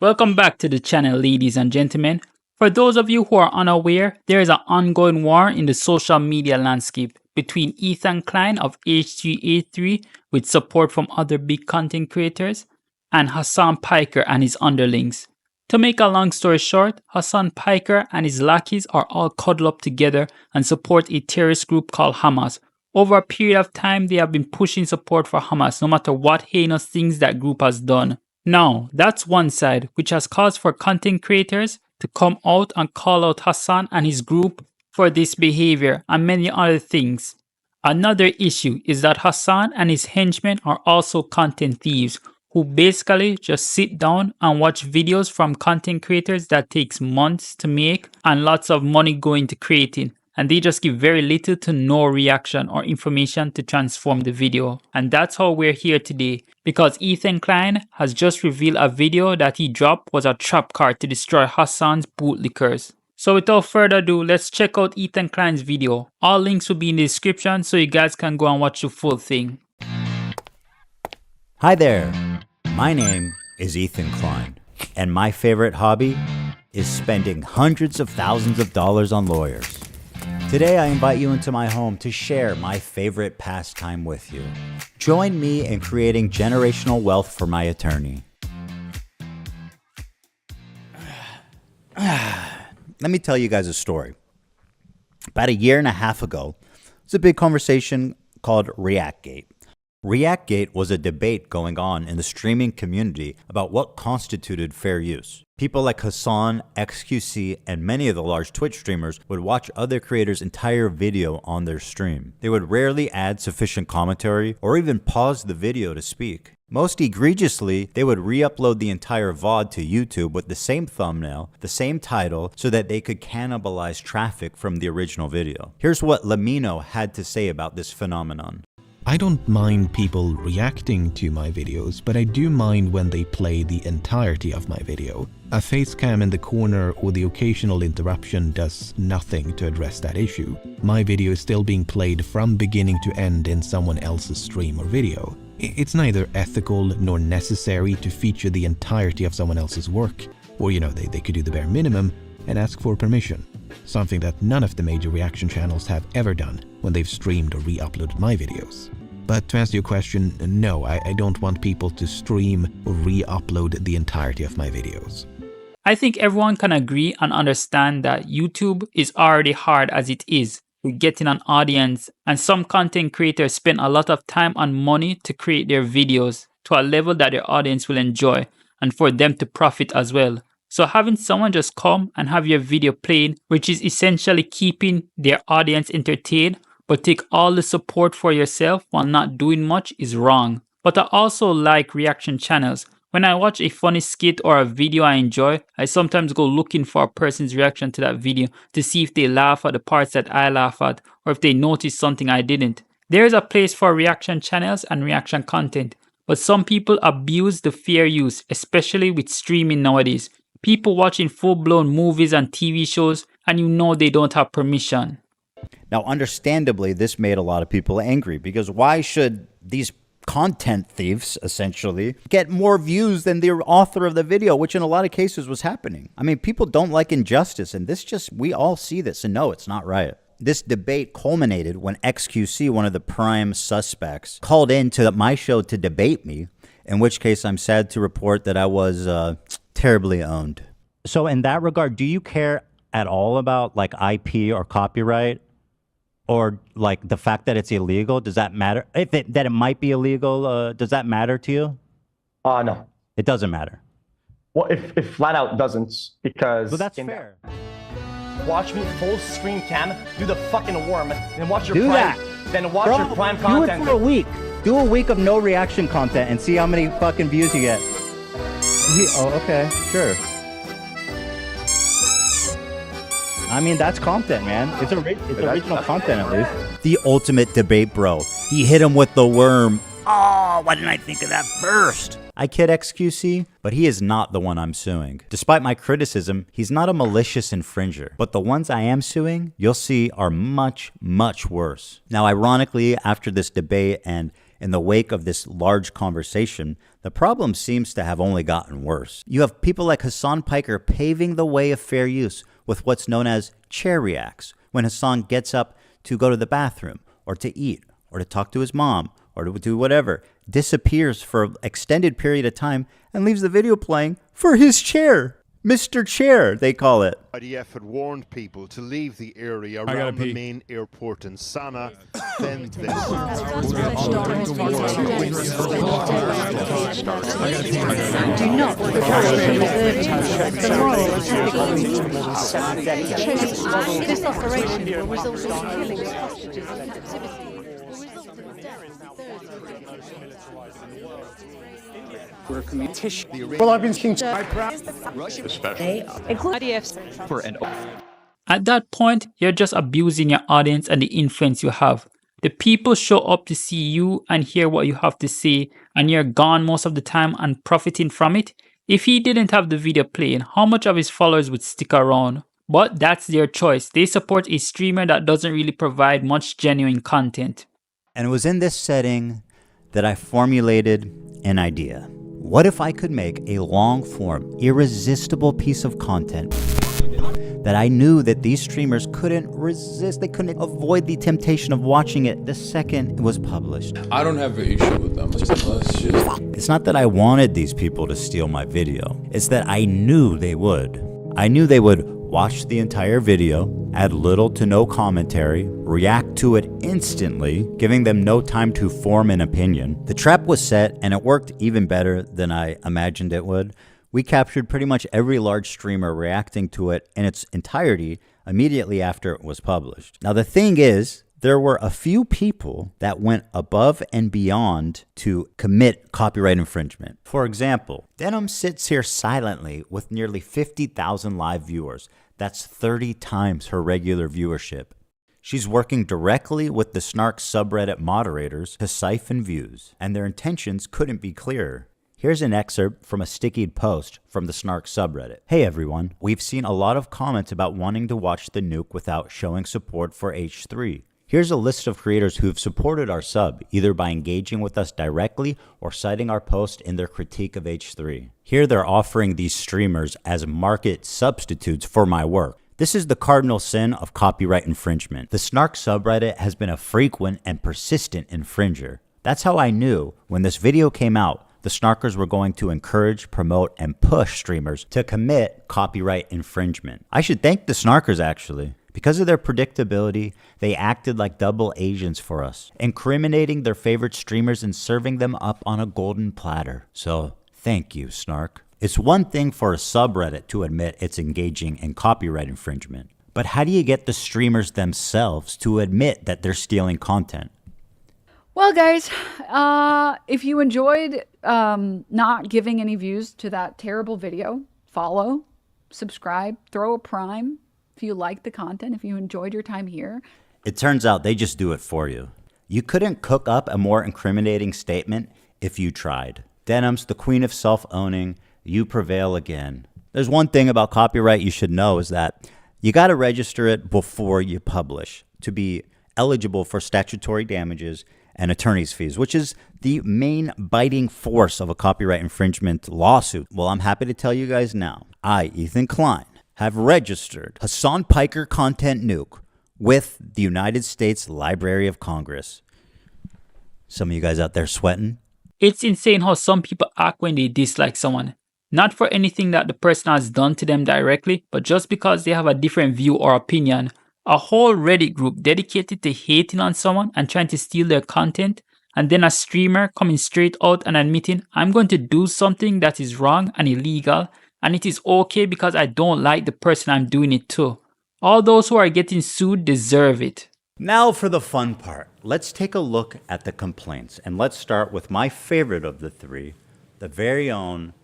Welcome back to the channel, ladies and gentlemen. For those of you who are unaware, there is an ongoing war in the social media landscape between Ethan Klein of H3A3 with support from other big content creators and Hasan Piker and his underlings. To make a long story short, Hasan Piker and his lackeys are all cuddled up together and support a terrorist group called Hamas. Over a period of time, they have been pushing support for Hamas no matter what heinous things that group has done. Now, that's one side, which has caused for content creators to come out and call out Hasan and his group for this behavior and many other things. Another issue is that Hasan and his henchmen are also content thieves who basically just sit down and watch videos from content creators that takes months to make and lots of money going to creating. And they just give very little to no reaction or information to transform the video. And that's how we're here today, because Ethan Klein has just revealed a video that he dropped was a trap card to destroy Hasan's bootlickers. So without further ado, let's check out Ethan Klein's video. All links will be in the description so you guys can go and watch the full thing. Hi there, my name is Ethan Klein, and my favorite hobby is spending hundreds of thousands of dollars on lawyers. Today I invite you into my home to share my favorite pastime with you. Join me in creating generational wealth for my attorney. Let me tell you guys a story. About a year and a half ago, there's a big conversation called ReactGate. ReactGate was a debate going on in the streaming community about what constituted fair use. People like Hasan, XQC, and many of the large Twitch streamers would watch other creators' entire video on their stream. They would rarely add sufficient commentary or even pause the video to speak. Most egregiously, they would re-upload the entire VOD to YouTube with the same thumbnail, the same title, so that they could cannibalize traffic from the original video. Here's what Lamino had to say about this phenomenon. I don't mind people reacting to my videos, but I do mind when they play the entirety of my video. A face cam in the corner or the occasional interruption does nothing to address that issue. My video is still being played from beginning to end in someone else's stream or video. It's neither ethical nor necessary to feature the entirety of someone else's work. Or they could do the bare minimum and ask for permission. Something that none of the major reaction channels have ever done when they've streamed or re-uploaded my videos. But to answer your question, no, I don't want people to stream or re-upload the entirety of my videos. I think everyone can agree and understand that YouTube is already hard as it is with getting an audience, and some content creators spend a lot of time and money to create their videos to a level that their audience will enjoy and for them to profit as well. So having someone just come and have your video played, which is essentially keeping their audience entertained, but take all the support for yourself while not doing much, is wrong. But I also like reaction channels. When I watch a funny skit or a video I enjoy, I sometimes go looking for a person's reaction to that video to see if they laugh at the parts that I laugh at or if they notice something I didn't. There is a place for reaction channels and reaction content, but some people abuse the fair use, especially with streaming nowadays. People watching full-blown movies and TV shows, and they don't have permission. Now, understandably, this made a lot of people angry, because why should these content thieves, essentially, get more views than the author of the video, which in a lot of cases was happening? I mean, people don't like injustice, and we all see this, and no, it's not right. This debate culminated when XQC, one of the prime suspects, called into my show to debate me, in which case I'm sad to report that I was terribly owned. So in that regard, do you care at all about like IP or copyright, or like the fact that it's illegal? Does that matter? That it might be illegal, does that matter to you? No. It doesn't matter. Well, if flat out doesn't, because... Well, that's fair. Watch me full screen cam, do the fucking worm, then watch your do prime... That. Then watch your prime Do content. it for a week. Do a week of no reaction content and see how many fucking views you get. Oh, okay, sure. I mean, that's content, man. It's original content, at least. The ultimate debate, bro. He hit him with the worm. Oh, why didn't I think of that first? I kid XQC, but he is not the one I'm suing. Despite my criticism, he's not a malicious infringer. But the ones I am suing, you'll see, are much, much worse. Now, ironically, after this debate and In the wake of this large conversation, the problem seems to have only gotten worse. You have people like Hasan Piker paving the way of fair use with what's known as chair reacts, when Hasan gets up to go to the bathroom, or to eat, or to talk to his mom, or to do whatever, disappears for an extended period of time, and leaves the video playing for his chair. Mr. Chair, they call it. IDF had warned people to leave the area around the main airport in Sana'a. Then this. Do not this operation will result in killing hostages and captivity. Well, I've been speaking At that point, you're just abusing your audience and the influence you have. The people show up to see you and hear what you have to say, and you're gone most of the time and profiting from it. If he didn't have the video playing, how much of his followers would stick around? But that's their choice. They support a streamer that doesn't really provide much genuine content. And it was in this setting that I formulated an idea. What if I could make a long-form, irresistible piece of content that I knew that these streamers couldn't resist, they couldn't avoid the temptation of watching it the second it was published? I don't have an issue with them. It's not that I wanted these people to steal my video. It's that I knew they would. I knew they would watch the entire video, add little to no commentary, react to it instantly, giving them no time to form an opinion. The trap was set, and it worked even better than I imagined it would. We captured pretty much every large streamer reacting to it in its entirety immediately after it was published. Now the thing is, there were a few people that went above and beyond to commit copyright infringement. For example, Denim sits here silently with nearly 50,000 live viewers. That's 30 times her regular viewership. She's working directly with the Snark subreddit moderators to siphon views, and their intentions couldn't be clearer. Here's an excerpt from a stickied post from the Snark subreddit. Hey everyone, we've seen a lot of comments about wanting to watch the nuke without showing support for H3. Here's a list of creators who've supported our sub, either by engaging with us directly or citing our post in their critique of H3. Here they're offering these streamers as market substitutes for my work. This is the cardinal sin of copyright infringement. The Snark subreddit has been a frequent and persistent infringer. That's how I knew when this video came out, the Snarkers were going to encourage, promote, and push streamers to commit copyright infringement. I should thank the Snarkers actually. Because of their predictability, they acted like double agents for us, incriminating their favorite streamers and serving them up on a golden platter. So, thank you, Snark. It's one thing for a subreddit to admit it's engaging in copyright infringement, but how do you get the streamers themselves to admit that they're stealing content? Well, guys, if you enjoyed not giving any views to that terrible video, follow, subscribe, throw a prime. If you like the content, if you enjoyed your time here. It turns out they just do it for you. You couldn't cook up a more incriminating statement if you tried. Denim's the queen of self-owning. You prevail again. There's one thing about copyright you should know is that you got to register it before you publish to be eligible for statutory damages and attorney's fees, which is the main biting force of a copyright infringement lawsuit. Well, I'm happy to tell you guys now. I, Ethan Klein, have registered Hasan Piker Content Nuke with the United States Library of Congress. Some of you guys out there sweating? It's insane how some people act when they dislike someone. Not for anything that the person has done to them directly, but just because they have a different view or opinion. A whole Reddit group dedicated to hating on someone and trying to steal their content, and then a streamer coming straight out and admitting, I'm going to do something that is wrong and illegal, and it is okay because I don't like the person I'm doing it to. All those who are getting sued deserve it. Now for the fun part. Let's take a look at the complaints. And let's start with my favorite of the three, the very own,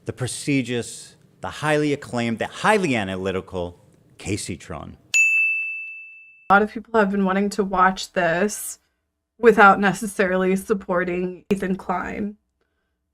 the prestigious, the highly acclaimed, the highly analytical Casey Tron. A lot of people have been wanting to watch this without necessarily supporting Ethan Klein.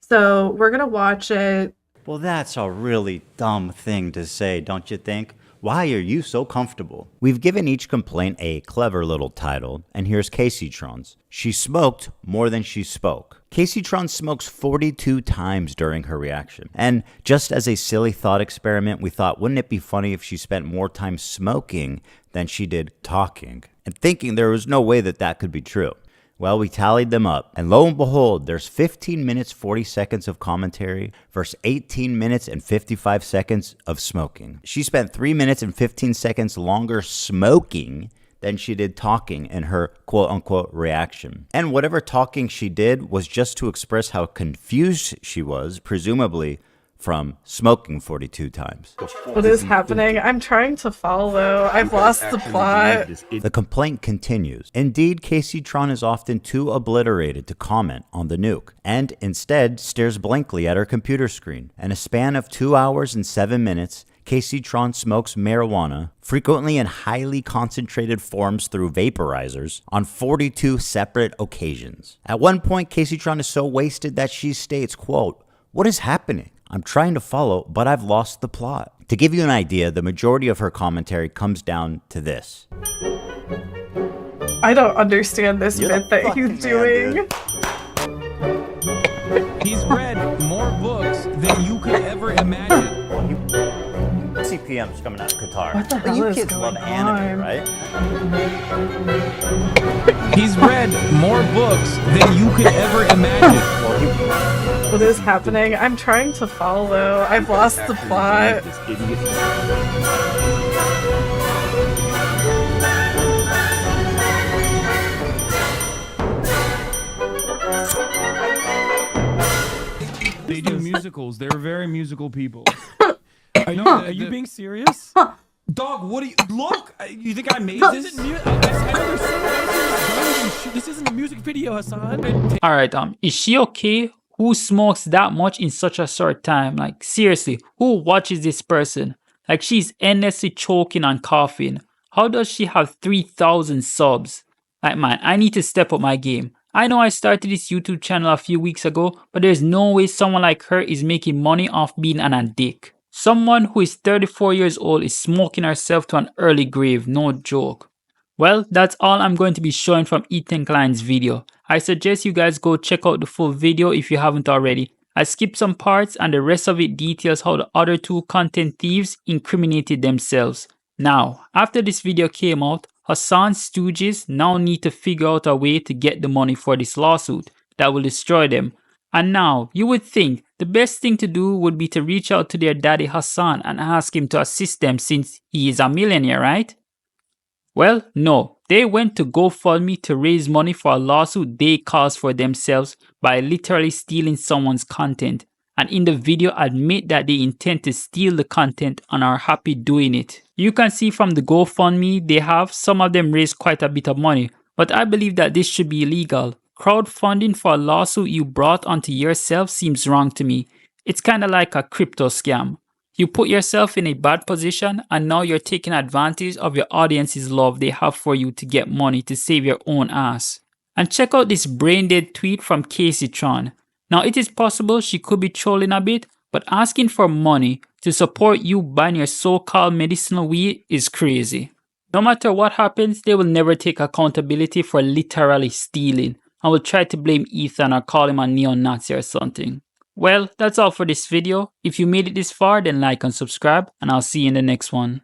So we're going to watch it. Well, that's a really dumb thing to say, don't you think? Why are you so comfortable? We've given each complaint a clever little title, and here's Caseytron's. She smoked more than she spoke. Caseytron smokes 42 times during her reaction. And just as a silly thought experiment, we thought, wouldn't it be funny if she spent more time smoking than she did talking? And thinking there was no way that that could be true. Well, we tallied them up, and lo and behold, there's 15 minutes 40 seconds of commentary versus 18 minutes and 55 seconds of smoking. She spent 3 minutes and 15 seconds longer smoking than she did talking in her quote-unquote reaction. And whatever talking she did was just to express how confused she was, presumably from smoking 42 times. What is happening? I'm trying to follow. I've lost the plot. The complaint continues. Indeed, Caseytron is often too obliterated to comment on the nuke, and instead stares blankly at her computer screen. In a span of 2 hours and 7 minutes, Caseytron smokes marijuana, frequently in highly concentrated forms through vaporizers, on 42 separate occasions. At one point, Caseytron is so wasted that she states, quote, "What is happening? I'm trying to follow, but I've lost the plot." To give you an idea, the majority of her commentary comes down to this. I don't understand this bit that he's doing. He's read more books than you could ever imagine. CPM's coming out of Qatar. What the hell you is kids going love anime, on? right? He's read more books than you could ever imagine. What is happening? I'm trying to follow. I've lost the plot. They do musicals. They're very musical people. Are you being serious? Dog, what do you look? You think I made this? I know there's so much. This isn't a music video, Hasan. Alright, is she okay? Who smokes that much in such a short time? Like, seriously, who watches this person? Like, she's endlessly choking and coughing. How does she have 3,000 subs? Like, man, I need to step up my game. I know I started this YouTube channel a few weeks ago, but there's no way someone like her is making money off being an addict. Someone who is 34 years old is smoking herself to an early grave, no joke. Well, that's all I'm going to be showing from Ethan Klein's video. I suggest you guys go check out the full video if you haven't already. I skipped some parts and the rest of it details how the other two content thieves incriminated themselves. Now, after this video came out, Hasan's stooges now need to figure out a way to get the money for this lawsuit that will destroy them. And now, you would think the best thing to do would be to reach out to their daddy Hasan and ask him to assist them since he is a millionaire, right? Well, no. They went to GoFundMe to raise money for a lawsuit they caused for themselves by literally stealing someone's content. And in the video admit that they intend to steal the content and are happy doing it. You can see from the GoFundMe they have, some of them raised quite a bit of money. But I believe that this should be illegal. Crowdfunding for a lawsuit you brought onto yourself seems wrong to me. It's kind of like a crypto scam. You put yourself in a bad position and now you're taking advantage of your audience's love they have for you to get money to save your own ass. And check out this brain-dead tweet from Caseytron. Now it is possible she could be trolling a bit, but asking for money to support you buying your so-called medicinal weed is crazy. No matter what happens, they will never take accountability for literally stealing. I will try to blame Ethan or call him a neo-Nazi or something. Well, that's all for this video. If you made it this far, then like and subscribe, and I'll see you in the next one.